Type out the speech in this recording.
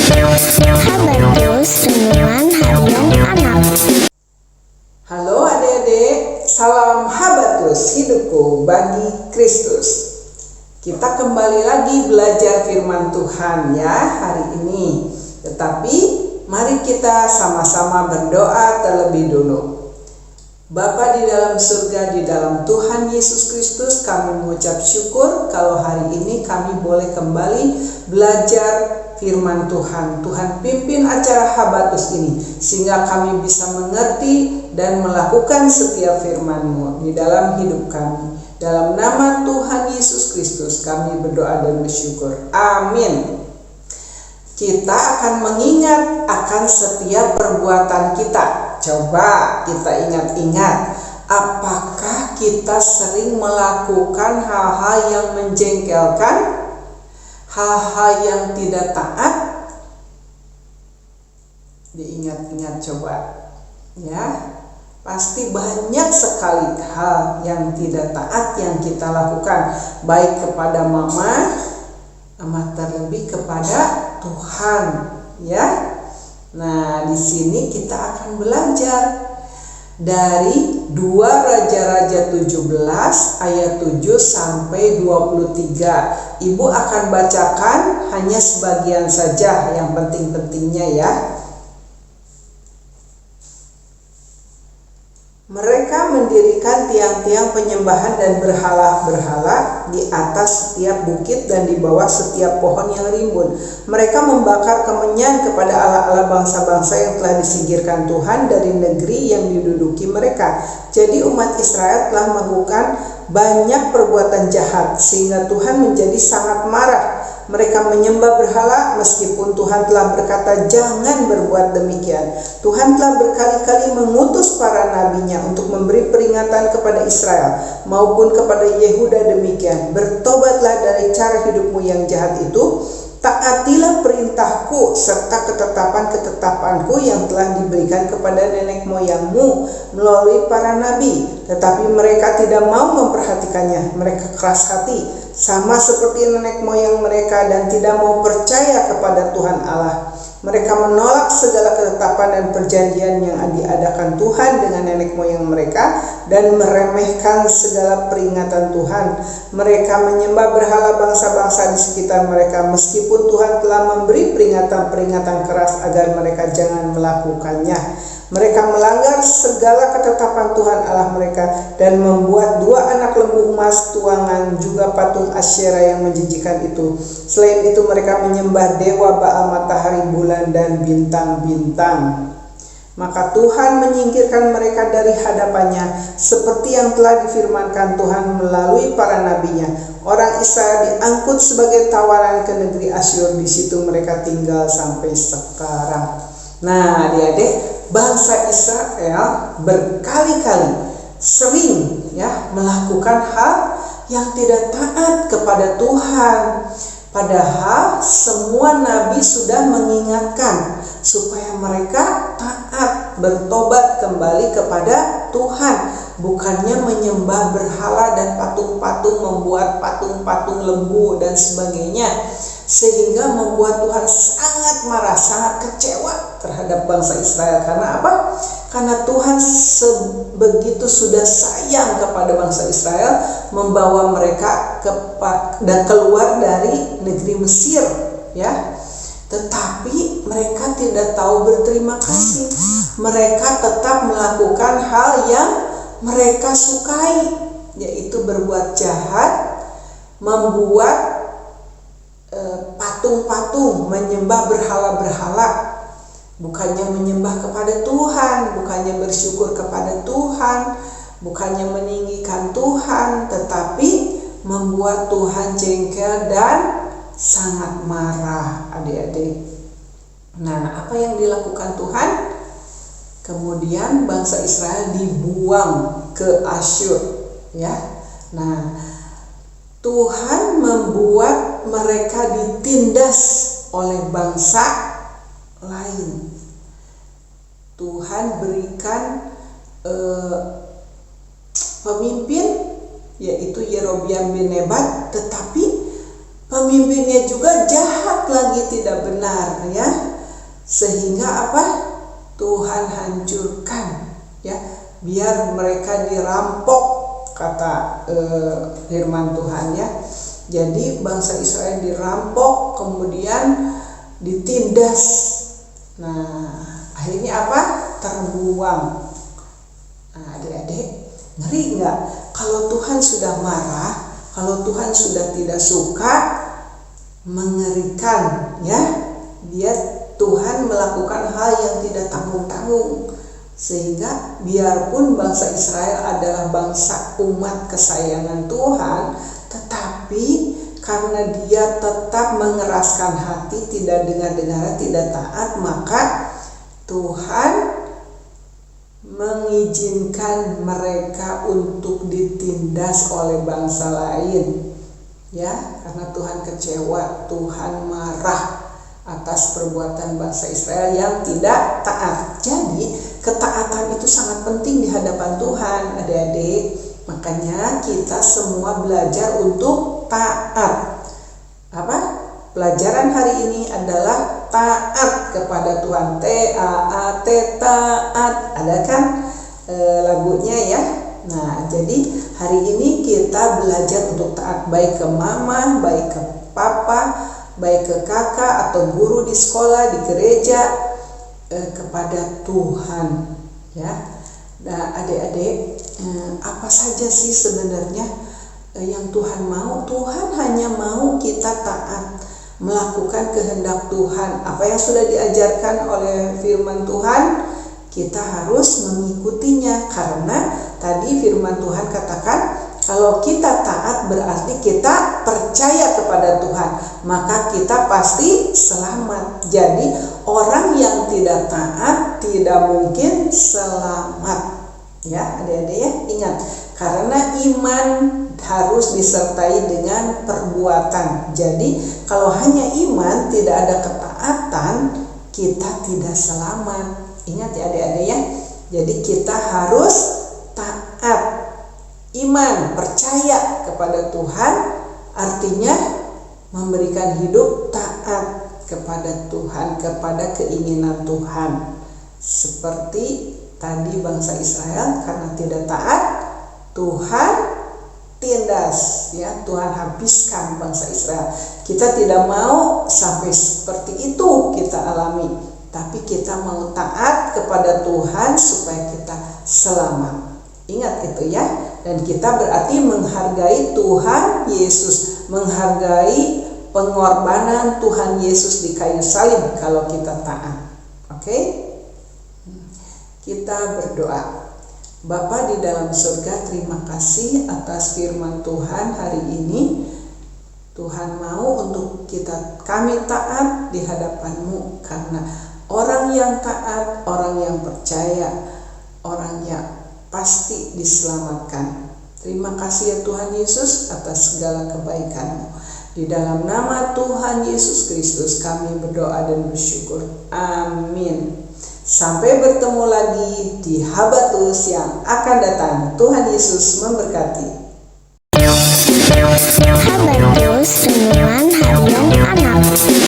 Habarus Renungan Harian Anak. Halo adik-adik, salam Habatus, hidupku bagi Kristus. Kita kembali lagi belajar firman Tuhan ya hari ini. Tetapi mari kita sama-sama berdoa terlebih dulu. Bapa di dalam surga, di dalam Tuhan Yesus Kristus, kami mengucap syukur kalau hari ini kami boleh kembali belajar firman Tuhan. Tuhan pimpin acara Habatus ini sehingga kami bisa mengerti dan melakukan setiap firman-Mu di dalam hidup kami. Dalam nama Tuhan Yesus Kristus kami berdoa dan bersyukur. Amin. Kita akan mengingat akan setiap perbuatan kita. Coba kita ingat-ingat, apakah kita sering melakukan hal-hal yang menjengkelkan, hal-hal yang tidak taat? Diingat-ingat coba ya. Pasti banyak sekali hal yang tidak taat yang kita lakukan, baik kepada mama, terlebih kepada Tuhan ya. Nah, di sini kita akan belajar dari 2 Raja-Raja 17 ayat 7 sampai 23. Ibu akan bacakan hanya sebagian saja yang penting-pentingnya ya. Mereka mendirikan tiang-tiang penyembahan dan berhala-berhala di atas setiap bukit dan di bawah setiap pohon yang rimbun. Mereka membakar kemenyan kepada allah-allah bangsa-bangsa yang telah disingkirkan Tuhan dari negeri yang diduduki mereka. Jadi umat Israel telah melakukan banyak perbuatan jahat sehingga Tuhan menjadi sangat marah. Mereka menyembah berhala meskipun Tuhan telah berkata jangan berbuat demikian. Tuhan telah berkali-kali mengutus para nabinya untuk memberi peringatan kepada Israel maupun kepada Yehuda demikian. Bertobatlah dari cara hidupmu yang jahat itu, taatilah perintahku serta ketetapan-ketetapanku yang telah diberikan kepada nenek moyangmu melalui para nabi. Tetapi mereka tidak mau memperhatikannya. Mereka keras hati sama seperti nenek moyang mereka dan tidak mau percaya kepada Tuhan Allah. Mereka menolak segala ketetapan dan perjanjian yang diadakan Tuhan dengan nenek moyang mereka dan meremehkan segala peringatan Tuhan. Mereka menyembah berhala bangsa-bangsa di sekitar mereka meskipun Tuhan telah memberi peringatan-peringatan keras agar mereka jangan melakukannya. Mereka melanggar segala ketetapan Tuhan Allah mereka dan membuat 2 anak lembu emas tuangan juga patung Asyera yang menjijikan itu. Selain itu mereka menyembah dewa Baal, matahari, bulan, dan bintang-bintang. Maka Tuhan menyingkirkan mereka dari hadapannya seperti yang telah difirmankan Tuhan melalui para nabinya. Orang Israel diangkut sebagai tawanan ke negeri Asyur. Di situ mereka tinggal sampai sekarang. Nah, adik-adik, bangsa Israel berkali-kali sering ya melakukan hal yang tidak taat kepada Tuhan. Padahal semua nabi sudah mengingatkan supaya mereka taat, bertobat kembali kepada Tuhan, bukannya menyembah berhala dan patung-patung, membuat patung-patung lembu dan sebagainya, sehingga membuat Tuhan sangat marah, sangat kecewa terhadap bangsa Israel. Karena apa? Karena Tuhan sebegitu sudah sayang kepada bangsa Israel, membawa mereka dan keluar dari negeri Mesir ya. Tetapi mereka tidak tahu berterima kasih. Mereka tetap melakukan hal yang mereka sukai, yaitu berbuat jahat, membuat patung-patung, menyembah berhala-berhala, bukannya menyembah kepada Tuhan, bukannya bersyukur kepada Tuhan, bukannya meninggikan Tuhan, tetapi membuat Tuhan jengkel dan sangat marah, adik-adik. Nah, apa yang dilakukan Tuhan? Kemudian bangsa Israel dibuang ke Asyur ya. Nah, Tuhan membuat mereka ditindas oleh bangsa lain. Tuhan berikan pemimpin yaitu Yerobiam bin Nebat, tetapi pemimpinnya juga jahat lagi, tidak benar ya. Sehingga apa? Tuhan hancurkan ya, biar mereka dirampok, kata firman Tuhan ya. Jadi bangsa Israel dirampok, kemudian ditindas. Nah, akhirnya apa? Terbuang. Nah, adik-adik, ngeri nggak? Kalau Tuhan sudah marah, kalau Tuhan sudah tidak suka, mengerikan ya. Dia Tuhan melakukan hal yang tidak tanggung-tanggung, sehingga biarpun bangsa Israel adalah bangsa umat kesayangan Tuhan, tetapi karena dia tetap mengeraskan hati, tidak dengar-dengar, tidak taat, maka Tuhan mengizinkan mereka untuk ditindas oleh bangsa lain ya, karena Tuhan kecewa, Tuhan marah atas perbuatan bangsa Israel yang tidak taat. Jadi ketaatan itu sangat penting di hadapan Tuhan, adik-adik. Makanya kita semua belajar untuk taat. Apa? Pelajaran hari ini adalah taat kepada Tuhan. T-A-A-T, taat. Ada kan lagunya ya? Nah, jadi hari ini kita belajar untuk taat, baik ke mama, baik ke papa, baik ke kakak atau guru di sekolah, di gereja, kepada Tuhan ya. Nah, adik-adik, apa saja sih sebenarnya yang Tuhan mau? Tuhan hanya mau kita taat, melakukan kehendak Tuhan. Apa yang sudah diajarkan oleh firman Tuhan, kita harus mengikutinya. Karena tadi firman Tuhan katakan, kalau kita taat berarti kita percaya kepada Tuhan, maka kita pasti selamat. Jadi orang yang tidak taat tidak mungkin selamat. Ya, adik-adik ya, ingat, karena iman harus disertai dengan perbuatan. Jadi kalau hanya iman tidak ada ketaatan, kita tidak selamat. Ingat ya adik-adik ya. Jadi kita harus taat, iman, percaya kepada Tuhan, artinya memberikan hidup taat kepada Tuhan, kepada keinginan Tuhan. Seperti tadi bangsa Israel, karena tidak taat, Tuhan tindas ya, Tuhan habiskan bangsa Israel. Kita tidak mau sampai seperti itu kita alami, tapi kita mau taat kepada Tuhan supaya kita selamat. Ingat itu ya. Dan kita berarti menghargai Tuhan Yesus, menghargai pengorbanan Tuhan Yesus di kayu salib kalau kita taat. Oke? Kita berdoa. Bapa di dalam surga, terima kasih atas firman Tuhan hari ini. Tuhan mau untuk kami taat di hadapan-Mu, karena orang yang taat, orang yang percaya, orang yang pasti diselamatkan. Terima kasih ya Tuhan Yesus atas segala kebaikan-Mu. Di dalam nama Tuhan Yesus Kristus kami berdoa dan bersyukur. Amin. Sampai bertemu lagi di Habatus yang akan datang. Tuhan Yesus memberkati. Habatus Renungan Harian Anak.